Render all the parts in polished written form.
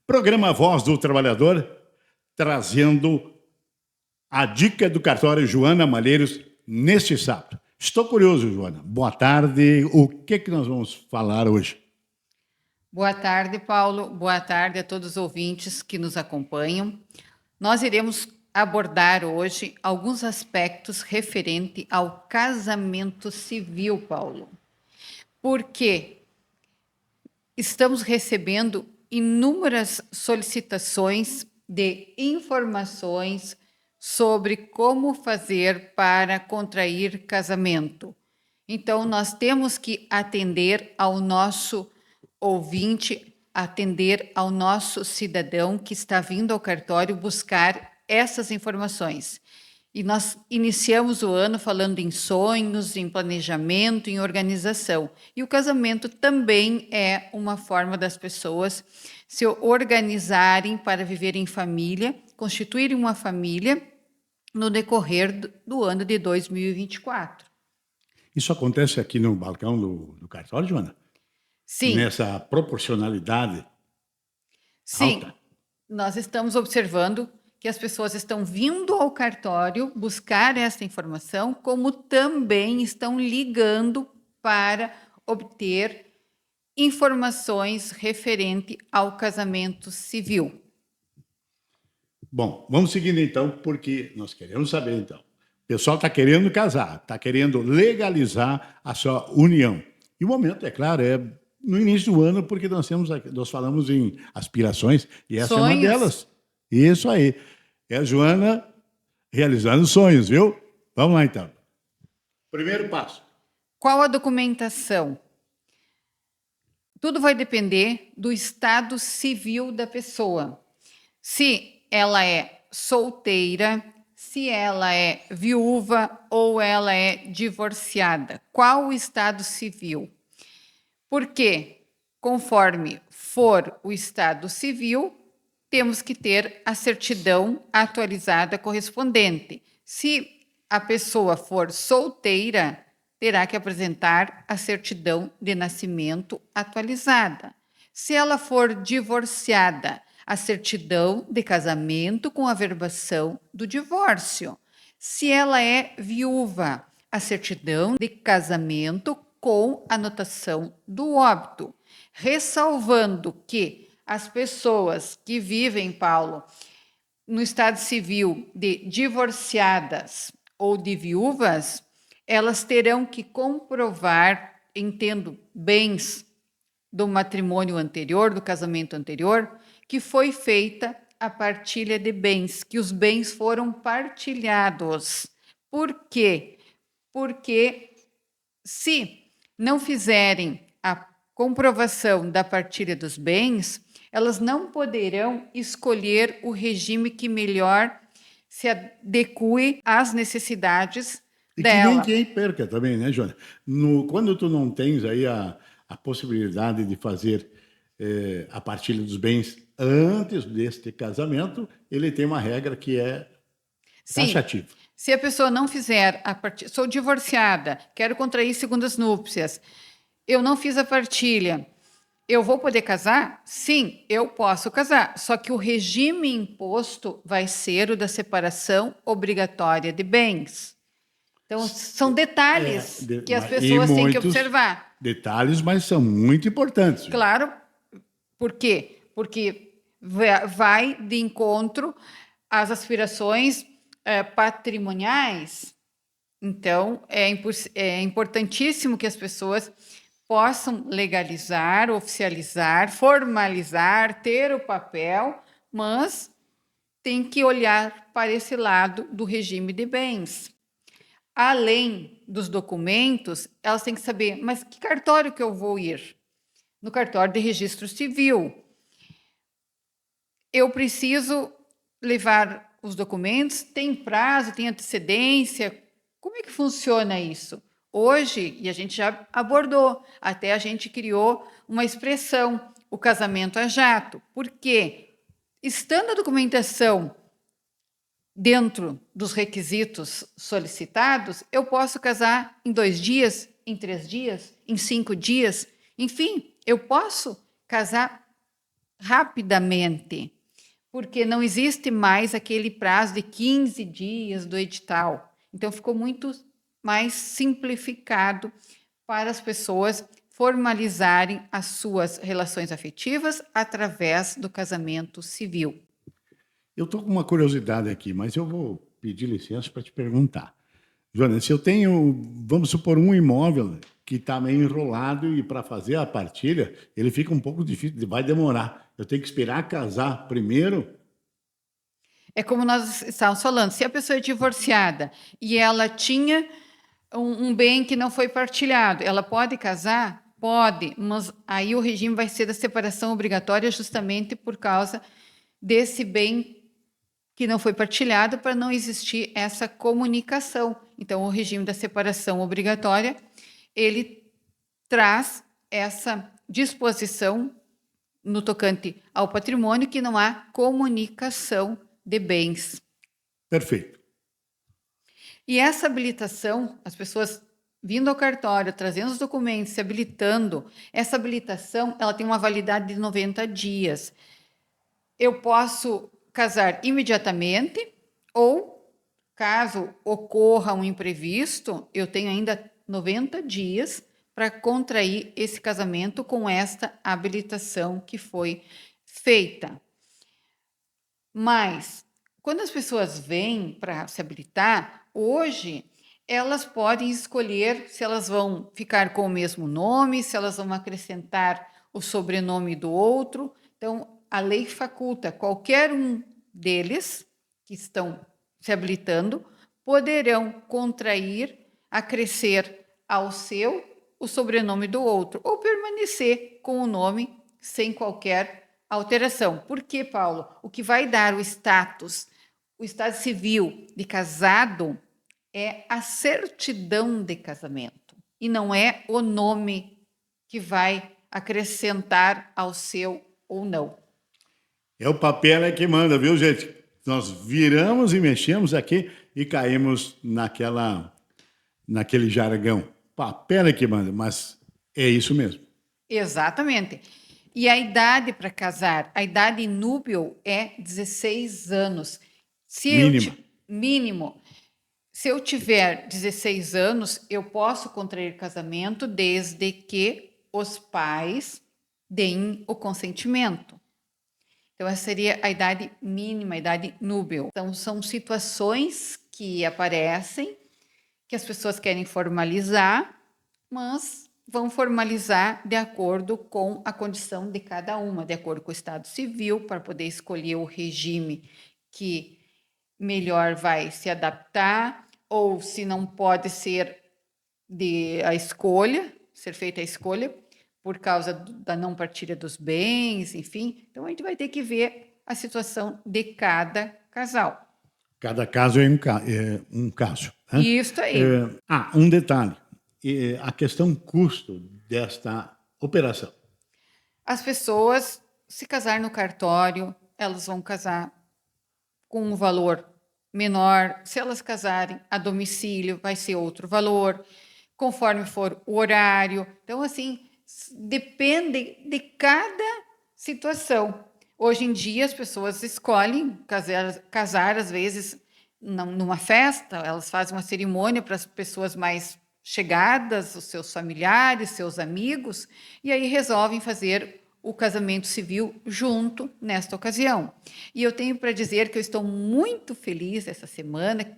Programa Voz do Trabalhador, trazendo a dica do cartório Joana Malheiros neste sábado. Estou curioso, Joana. Boa tarde. O que nós vamos falar hoje? Boa tarde, Paulo. Boa tarde a todos os ouvintes que nos acompanham. Nós iremos abordar hoje alguns aspectos referentes ao casamento civil, Paulo. Porque estamos recebendo inúmeras solicitações de informações sobre como fazer para contrair casamento. Então, nós temos que atender ao nosso ouvinte, atender ao nosso cidadão que está vindo ao cartório buscar essas informações. E nós iniciamos o ano falando em sonhos, em planejamento, em organização. E o casamento também é uma forma das pessoas se organizarem para viver em família, constituírem uma família no decorrer do ano de 2024. Isso acontece aqui no balcão do cartório, Joana? Sim. Nessa proporcionalidade Sim, alta? nós estamos observando que as pessoas estão vindo ao cartório buscar essa informação, como também estão ligando para obter informações referente ao casamento civil. Bom, vamos seguindo então, porque nós queremos saber então. O pessoal está querendo casar, está querendo legalizar a sua união. E o momento, é claro, é no início do ano, porque nós falamos em aspirações, e essa Sonhos. é uma delas. Isso aí. É a Joana realizando sonhos, viu? Vamos lá então. Primeiro passo. Qual a documentação? Tudo vai depender do estado civil da pessoa. Se ela é solteira, se ela é viúva ou ela é divorciada. Qual o estado civil? Porque, conforme for o estado civil, temos que ter a certidão atualizada correspondente. Se a pessoa for solteira, terá que apresentar a certidão de nascimento atualizada. Se ela for divorciada, a certidão de casamento com averbação do divórcio. Se ela é viúva, a certidão de casamento com anotação do óbito. Ressalvando que as pessoas que vivem, Paulo, no estado civil de divorciadas ou de viúvas, elas terão que comprovar, entendo, bens do matrimônio anterior, do casamento anterior, que foi feita a partilha de bens, que os bens foram partilhados. Por quê? Porque se não fizerem a comprovação da partilha dos bens, elas não poderão escolher o regime que melhor se adeque às necessidades E dela. que ninguém perca também, né, Joana? Quando tu não tens aí a possibilidade de fazer a partilha dos bens antes deste casamento, ele tem uma regra que é taxativa. Se a pessoa não fizer a partilha, sou divorciada, quero contrair segundas núpcias, eu não fiz a partilha, eu vou poder casar? Sim, eu posso casar, só que o regime imposto vai ser o da separação obrigatória de bens. Então, são detalhes que as pessoas têm que observar. Detalhes, mas são muito importantes. Claro, por quê? Porque vai de encontro às aspirações patrimoniais. Então, é importantíssimo que as pessoas possam legalizar, oficializar, formalizar, ter o papel, mas tem que olhar para esse lado do regime de bens. Além dos documentos, elas têm que saber, mas que cartório que eu vou ir? No cartório de registro civil. Eu preciso levar os documentos? Tem prazo, tem antecedência? Como é que funciona isso? Hoje, e a gente já abordou, até a gente criou uma expressão, o casamento a jato. Por quê? Estando a documentação dentro dos requisitos solicitados, eu posso casar em 2 dias, em 3 dias, em 5 dias, enfim, eu posso casar rapidamente, porque não existe mais aquele prazo de 15 dias do edital. Então, ficou muito mais simplificado para as pessoas formalizarem as suas relações afetivas através do casamento civil. Eu estou com uma curiosidade aqui, mas eu vou pedir licença para te perguntar. Joana, se eu tenho, vamos supor, um imóvel que está meio enrolado e para fazer a partilha, ele fica um pouco difícil, vai demorar. Eu tenho que esperar casar primeiro? É como nós estávamos falando, se a pessoa é divorciada e ela tinha um bem que não foi partilhado, ela pode casar? Pode, mas aí o regime vai ser da separação obrigatória justamente por causa desse bem que não foi partilhado, para não existir essa comunicação. Então, o regime da separação obrigatória, ele traz essa disposição no tocante ao patrimônio, que não há comunicação de bens. Perfeito. E essa habilitação, as pessoas vindo ao cartório, trazendo os documentos, se habilitando, essa habilitação, ela tem uma validade de 90 dias. Eu posso casar imediatamente ou, caso ocorra um imprevisto, eu tenho ainda 90 dias para contrair esse casamento com esta habilitação que foi feita. Mas, quando as pessoas vêm para se habilitar, hoje elas podem escolher se elas vão ficar com o mesmo nome, se elas vão acrescentar o sobrenome do outro. Então, a lei faculta qualquer um deles que estão se habilitando poderão contrair, acrescer ao seu o sobrenome do outro ou permanecer com o nome sem qualquer alteração. Por quê, Paulo? O que vai dar o status civil de casado é a certidão de casamento e não é o nome que vai acrescentar ao seu ou não. É o papel é que manda, viu, gente? Nós viramos e mexemos aqui e caímos naquele jargão. Papel é que manda, mas é isso mesmo. Exatamente. E a idade para casar, a idade núbil é 16 anos. Mínima. Mínimo. Se eu tiver 16 anos, eu posso contrair casamento desde que os pais deem o consentimento. Então, essa seria a idade mínima, a idade núbil. Então, são situações que aparecem, que as pessoas querem formalizar, mas vão formalizar de acordo com a condição de cada uma, de acordo com o Estado Civil, para poder escolher o regime que melhor vai se adaptar, ou se não pode ser ser feita a escolha, por causa da não partilha dos bens, enfim. Então, a gente vai ter que ver a situação de cada casal. Cada caso é um caso. Né? Isso aí. Um detalhe. A questão custo desta operação. As pessoas, se casar no cartório, elas vão casar com um valor menor. Se elas casarem a domicílio, vai ser outro valor, conforme for o horário. Então, assim, depende de cada situação. Hoje em dia, as pessoas escolhem casar às vezes, numa festa, elas fazem uma cerimônia para as pessoas mais chegadas, os seus familiares, seus amigos, e aí resolvem fazer o casamento civil junto nesta ocasião. E eu tenho para dizer que eu estou muito feliz essa semana,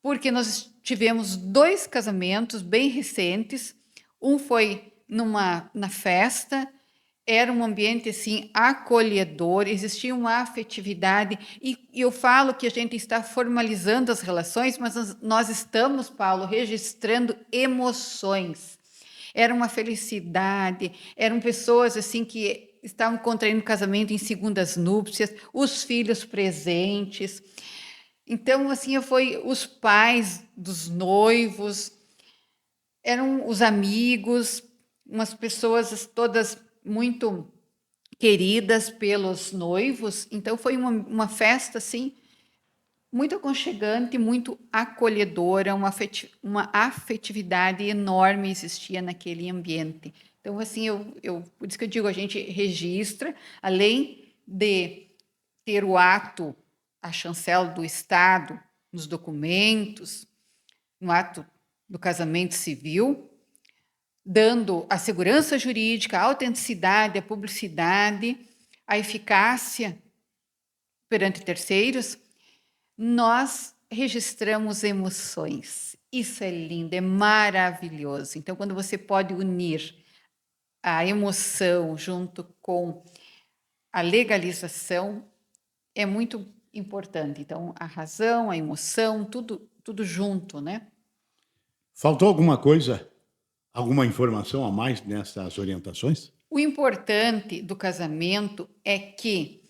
porque nós tivemos 2 casamentos bem recentes. Um foi na festa, era um ambiente assim acolhedor, existia uma afetividade, e eu falo que a gente está formalizando as relações, mas nós estamos, Paulo, registrando emoções. Era uma felicidade, eram pessoas assim que estavam contraindo casamento em segundas núpcias, os filhos presentes. Então, assim, foi os pais dos noivos, eram os amigos, umas pessoas todas muito queridas pelos noivos. Então, foi uma festa, assim, muito aconchegante, muito acolhedora, uma afetividade enorme existia naquele ambiente. Então, assim, por isso que eu digo, a gente registra, além de ter o ato, a chancela do Estado, nos documentos, no ato do casamento civil, dando a segurança jurídica, a autenticidade, a publicidade, a eficácia perante terceiros, nós registramos emoções. Isso é lindo, é maravilhoso. Então, quando você pode unir a emoção junto com a legalização, é muito importante. Então, a razão, a emoção, tudo junto, né? Faltou alguma coisa, alguma informação a mais nessas orientações? O importante do casamento é que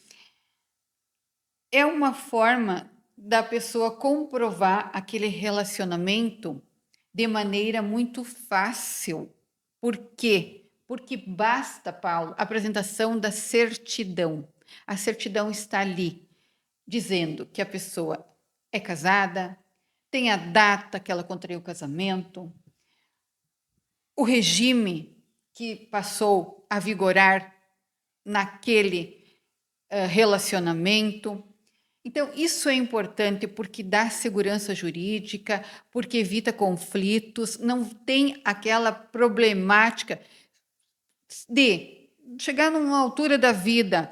é uma forma da pessoa comprovar aquele relacionamento de maneira muito fácil. Por quê? Porque basta, Paulo, a apresentação da certidão. A certidão está ali, dizendo que a pessoa é casada, tem a data que ela contraiu o casamento, o regime que passou a vigorar naquele relacionamento. Então, isso é importante porque dá segurança jurídica, porque evita conflitos, não tem aquela problemática de chegar numa altura da vida,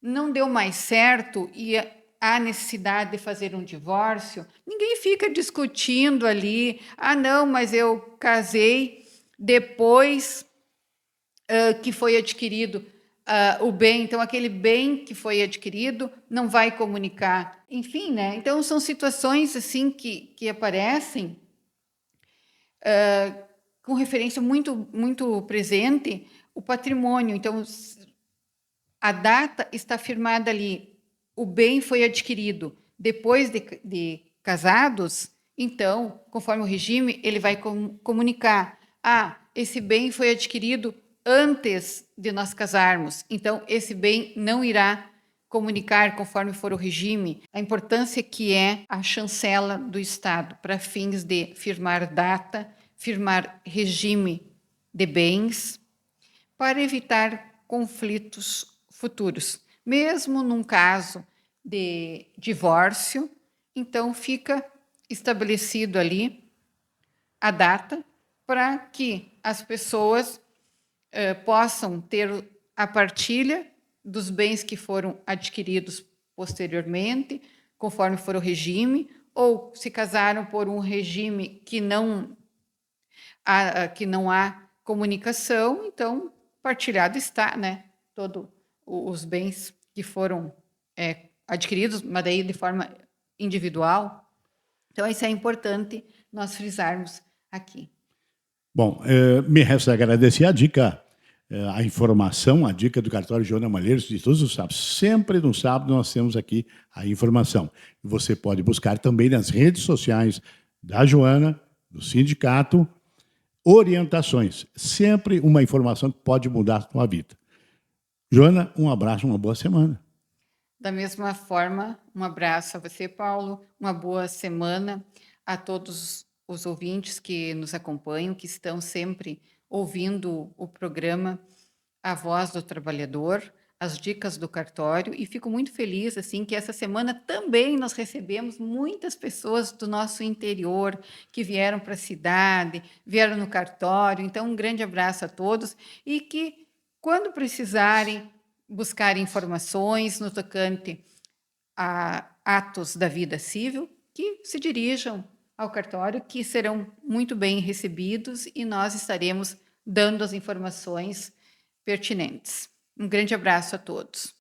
não deu mais certo e há necessidade de fazer um divórcio, ninguém fica discutindo ali, não, mas eu casei depois que foi adquirido o bem, então aquele bem que foi adquirido não vai comunicar, enfim, né? Então são situações assim que aparecem com referência muito presente o patrimônio. Então a data está firmada ali, o bem foi adquirido depois de casados, então conforme o regime ele vai comunicar, esse bem foi adquirido antes de nós casarmos, então esse bem não irá comunicar conforme for o regime. A importância que é a chancela do Estado para fins de firmar data, firmar regime de bens, para evitar conflitos futuros. Mesmo num caso de divórcio, então fica estabelecido ali a data para que as pessoas possam ter a partilha dos bens que foram adquiridos posteriormente, conforme for o regime, ou se casaram por um regime que não há comunicação, então partilhado está, né? Todos os bens que foram adquiridos, mas daí de forma individual. Então, isso é importante nós frisarmos aqui. Bom, me resta agradecer a dica, a informação, a dica do cartório Joana Malheiros de todos os sábados. Sempre no sábado nós temos aqui a informação. Você pode buscar também nas redes sociais da Joana, do sindicato, orientações. Sempre uma informação que pode mudar a sua vida. Joana, um abraço, uma boa semana. Da mesma forma, um abraço a você, Paulo, uma boa semana a todos os ouvintes que nos acompanham, que estão sempre ouvindo o programa A Voz do Trabalhador, as dicas do cartório, e fico muito feliz assim que essa semana também nós recebemos muitas pessoas do nosso interior que vieram para a cidade, vieram no cartório. Então, um grande abraço a todos e que, quando precisarem buscar informações no tocante a atos da vida civil, que se dirijam ao cartório, que serão muito bem recebidos e nós estaremos dando as informações pertinentes. Um grande abraço a todos.